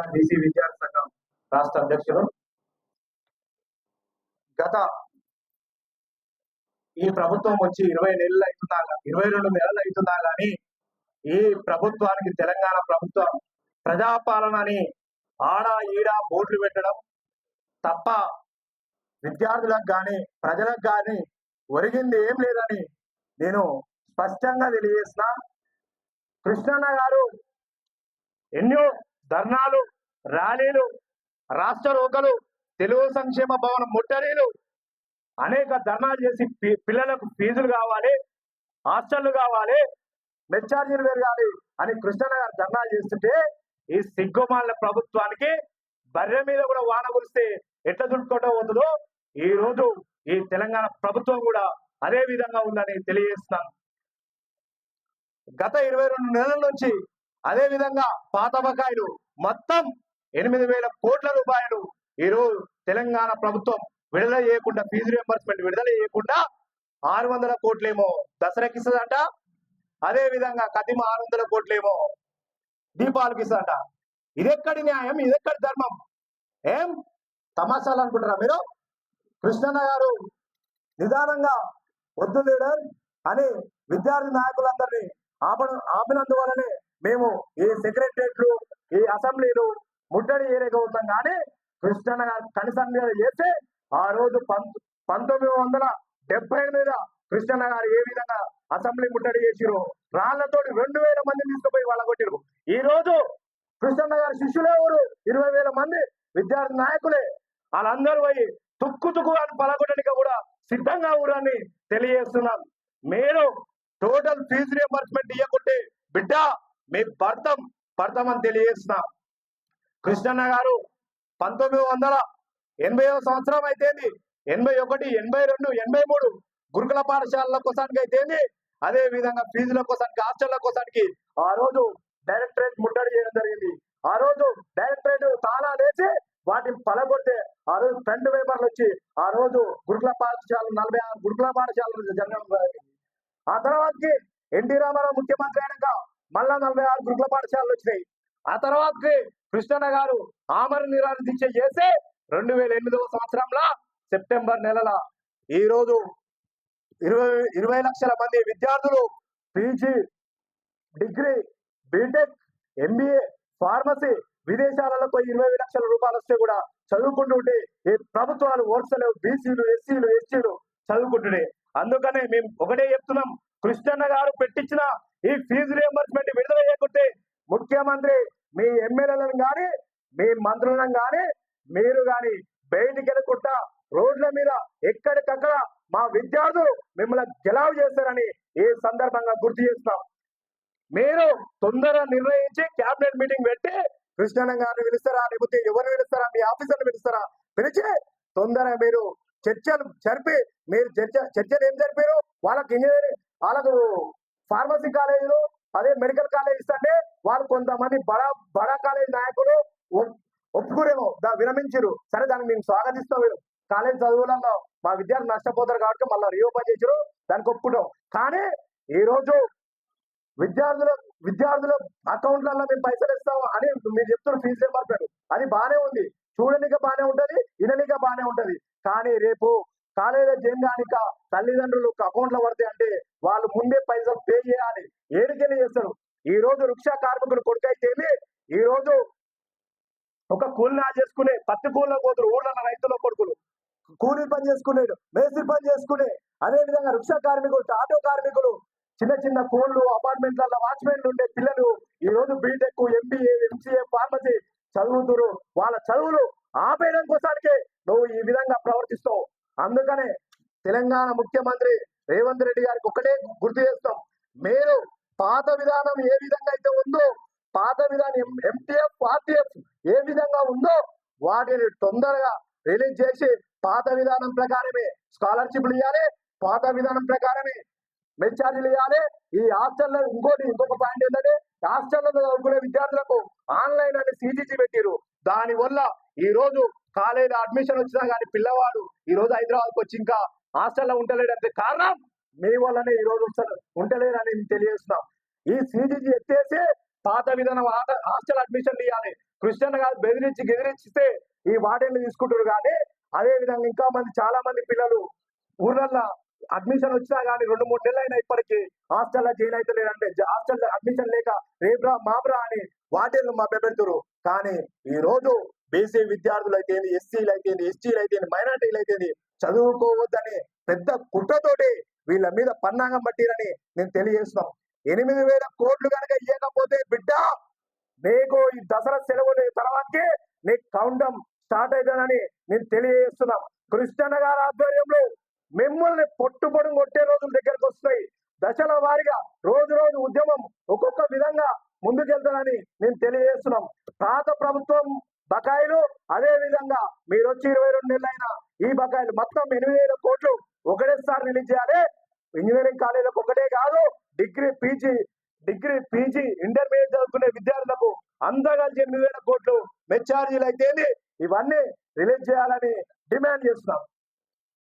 Telangana BC విద్యార్థి సంఘం రాష్ట్ర అధ్యక్షులు. గత ఈ ప్రభుత్వం వచ్చి 20 నెలలు అవుతున్నా 22 నెలలు అవుతున్నా కానీ ఈ ప్రభుత్వానికి తెలంగాణ ప్రభుత్వం ప్రజాపాలన అని ఆడ ఈడ బోర్డులు పెట్టడం తప్ప విద్యార్థులకు కానీ ప్రజలకు కానీ ఒరిగింది ఏం లేదని నేను స్పష్టంగా తెలియజేసిన. కృష్ణన్న గారు ఎన్నో ధర్నాలు, ర్యాలీలు, రాష్ట్ర రోకలు, తెలుగు సంక్షేమ భవనం ముట్టడీలు, అనేక ధర్నాలు చేసి పిల్లలకు ఫీజులు కావాలి, హాస్టళ్లు కావాలి, మెచ్చార్జీలు పెరగాలి అని కృష్ణన్న గారు ధర్నాలు చేస్తుంటే ఈ సిగ్గుమాల ప్రభుత్వానికి బర్రె మీద కూడా వాన కురిస్తే ఎట్లా దుడుకోవడం అవుతుందో ఈ రోజు ఈ తెలంగాణ ప్రభుత్వం కూడా అదే విధంగా ఉందని తెలియజేస్తున్నాం. గత 22 నెలల నుంచి అదే విధంగా పాత బకాయిలు మొత్తం 8,000 కోట్ల రూపాయలు ఈరోజు తెలంగాణ ప్రభుత్వం విడుదల చేయకుండా, ఫీజు రియంబర్స్మెంట్ విడుదల చేయకుండా 600 కోట్లేమో దసరాకి ఇస్తుందంట, అదే విధంగా కదిమ 600 కోట్లేమో దీపావళికి ఇస్తుందంట. ఇదెక్కడి న్యాయం, ఇదెక్కడి ధర్మం? ఏం తమాషాలు అనుకుంటారా మీరు? కృష్ణన్న గారు నిదానంగా వద్దు లీడర్ అని విద్యార్థి నాయకులందరినీ ఆపినందువలనే మేము ఈ సెక్రటరియట్లు, ఈ అసెంబ్లీలు ముట్టడి చేయలేకపోతాం. కానీ కృష్ణన్న గారు కనీసంగా చేస్తే ఆ రోజు 1978 కృష్ణన్న గారు ఏ విధంగా అసెంబ్లీ ముట్టడి చేసిరు, రాళ్లతోటి 2,000 మందిని తీసుకుపోయి వాళ్ళ కొట్టిరు. ఈ రోజు కృష్ణన్న గారి శిష్యులే ఊరు 20,000 మంది విద్యార్థి నాయకులే, వాళ్ళందరూ పోయి తుక్కు అని పలగొట్టడానికి కూడా సిద్ధంగా ఊరని తెలియజేస్తున్నాం. మీరు టోటల్ ఫీజు రియంబర్స్మెంట్ ఇవ్వకుంటే బిడ్డ మీ పడతామని తెలియజేస్తున్నాం. కృష్ణన్న గారు 1980వ సంవత్సరం అయితేంది, 81, 82, 83 గురుకుల పాఠశాలల కోసానికి అయితేంది, అదే విధంగా ఫీజుల కోసానికి, హాస్టళ్ల కోసానికి ఆ రోజు డైరెక్టరేట్ ముట్టడి చేయడం జరిగింది. ఆ రోజు డైరెక్టరేట్ తాళా వేసి వాటిని పలగొడితే ఆ రోజు ఫ్రంట్ పేపర్లు వచ్చి ఆ రోజు గురుకుల పాఠశాలలు 46 గురుకుల పాఠశాలలు జరగడం జరిగింది. ఆ తర్వాతకి ఎన్టీ రామారావు ముఖ్యమంత్రి అయినాక మళ్ళా 46 గురుకుల పాఠశాలలు వచ్చినాయి. ఆ తర్వాతకి కృష్ణన్న గారు ఆమరణ నిరాహార దీక్ష చేసి 2008వ సంవత్సరంలో సెప్టెంబర్ నెలల ఈ రోజు 20 లక్షల మంది విద్యార్థులు PG, degree, BTech, MBA, pharmacy విదేశాలలో పోయి 20 లక్షల రూపాయలు వస్తే కూడా చదువుకుంటుంటే ఈ ప్రభుత్వాలు ఓర్చలేవు. బీసీలు, ఎస్సీలు, ఎస్టీలు చదువుకుంటుండే. అందుకనే మేము ఒకటే చెప్తున్నాం, కృష్ణన్న గారు పెట్టించిన ఈ ఫీజు రియంబర్స్మెంట్ విడుదల చేయకుంటే ముఖ్యమంత్రి మీ ఎమ్మెల్యేలను కానీ, మీ మంత్రులను కానీ, మీరు కానీ బయటికి వెళ్ళకుండా రోడ్ల మీద ఎక్కడికక్కడ మా విద్యార్థులు మిమ్మల్ని గెలావు చేస్తారని ఈ సందర్భంగా గుర్తు చేస్తున్నాం. మీరు తొందరగా నిర్ణయించి క్యాబినెట్ మీటింగ్ పెట్టి కృష్ణన్న గారిని పిలుస్తారా, లేకపోతే ఎవరిని పిలుస్తారా, మీ ఆఫీసర్ని పిలుస్తారా, పిలిచి తొందరగా మీరు చర్చలు జరిపి, మీరు చర్చలు ఏం జరిపారు, వాళ్ళకి ఇంజనీరింగ్, వాళ్ళకు ఫార్మసీ కాలేజీలు, అదే మెడికల్ కాలేజ్ ఇస్తే వాళ్ళు కొంతమంది బడా కాలేజ్ నాయకులు ఒప్పుకురేమో విరమించారు. సరే, దానికి మేము స్వాగతిస్తాం. కాలేజ్ చదువులలో మా విద్యార్థులు నష్టపోతారు కాబట్టి మళ్ళీ రీఓపెన్ చేసారు, దానికి ఒప్పుకుంటాం. కానీ ఈ రోజు విద్యార్థుల అకౌంట్లలో మేము పైసలు ఇస్తాం అని మీరు చెప్తున్న ఫీజు రియంబర్స్మెంట్ అది బాగానే ఉంది, చూడనిక బాగానే ఉంటది, విననిక బాగానే ఉంటది. కానీ రేపు కాలేజీలో చేయడానిక తల్లిదండ్రులు అకౌంట్లో పడితే అంటే వాళ్ళు ముందే పైసలు పే చేయాలి. ఏడికెళ్ళి చేస్తారు. ఈ రోజు రిక్షా కార్మికుడు కొడుకైతేమి, ఈ రోజు ఒక కూలినా చేసుకునే పత్తి కూలీలో పోతురు, ఊళ్ళ రైతుల కొడుకులు కూలీ పని చేసుకునేడు, మేస్త్రి పని చేసుకునే, అదే విధంగా రిక్షా కార్మికులు, ఆటో కార్మికులు, చిన్న చిన్న కోళ్ళు, అపార్ట్మెంట్లలో వాచ్మెన్లు ఉండే పిల్లలు ఈ రోజు బీటెక్, ఎంబీఏ, ఎంసీఏ, ఫార్మసీ చదువుతురు. వాళ్ళ చదువులు ఆపేయడం కోసానికే నువ్వు ఈ విధంగా ప్రవర్తిస్తావు. అందుకనే తెలంగాణ ముఖ్యమంత్రి రేవంత్ రెడ్డి గారికి ఒకటే గుర్తు చేస్తాం, మీరు పాత విధానం ఏ విధంగా అయితే ఉందో, పాత విధానం ఎంటీఎఫ్, ఆర్టీఎఫ్ ఏ విధంగా ఉందో వాటిని తొందరగా రిలీజ్ చేసి పాత విధానం ప్రకారమే స్కాలర్షిప్లు ఇవ్వాలి, పాత విధానం ప్రకారమే మెచ్చార్జీలు ఇవ్వాలి. ఈ హాస్టల్లో ఇంకొక పాయింట్ ఏంటంటే, హాస్టల్లో చదువుకునే విద్యార్థులకు ఆన్లైన్ అని సిజిసి పెట్టిరు. దాని వల్ల ఈ రోజు కాలేజీలో అడ్మిషన్ వచ్చినా కానీ పిల్లవాడు ఈ రోజు హైదరాబాద్కి వచ్చి ఇంకా హాస్టల్లో ఉండలేడంటే కారణం మీ వల్లనే ఈ రోజు ఉండలేరని తెలియజేస్తున్నాం. ఈ సిజిసి ఎత్తేసి పాత విధానం హాస్టల్ అడ్మిషన్ ఇవ్వాలి. క్రిస్టియన్ కాదు బెదిరించి గెదిరించితే ఈ వార్డెన్లు తీసుకుంటారు. కానీ అదే విధంగా ఇంకా చాలా మంది పిల్లలు ఊర్లల్లో అడ్మిషన్ వచ్చినా కానీ 2-3 నెలలు అయినా ఇప్పటికీ హాస్టల్లో జాయిన్ అయితే లేదంటే హాస్టల్ అడ్మిషన్ లేక రేబ్రా మాబ్రా అని వార్డెన్లు మా పెడుతురు. కానీ ఈ రోజు బీసీ విద్యార్థులు అయితే, ఎస్సీలు అయితే, ఎస్టీలు అయితే, మైనార్టీలు అయితే చదువుకోవద్దని పెద్ద కుట్రతోటి వీళ్ళ మీద పన్నాగం పట్టిరని నేను తెలియజేస్తున్నాం. 8,000 కోట్లు కనుక ఇవ్వకపోతే బిడ్డ నీకు ఈ దసరా సెలవుల తర్వాతకే నీకు కౌంటం స్టార్ట్ అవుతుందని నేను తెలియజేస్తున్నాం. కృష్ణన్న గారి ఆధ్వర్యంలో మిమ్మల్ని పొట్టు కొట్టే రోజులు దగ్గరకు వస్తాయి. దశల వారీగా రోజు ఉద్యమం ఒక్కొక్క విధంగా ముందుకెళ్తానని నేను తెలియజేస్తున్నాం. పాత ప్రభుత్వం బకాయిలు అదే విధంగా మీరు వచ్చి 22 నెలలైనా ఈ బకాయిలు మొత్తం 8,000 కోట్లు ఒకటేసారి రిలీజ్ చేయాలి. ఇంజనీరింగ్ కాలేజీలకు ఒకటే కాదు, డిగ్రీ పీజీ ఇంటర్మీడియట్ చదువుకునే విద్యార్థులకు అంతా కలిసి 8,000 కోట్లు మెచ్చార్జీలు అయితే ఇవన్నీ రిలీజ్ చేయాలని డిమాండ్ చేస్తున్నాం.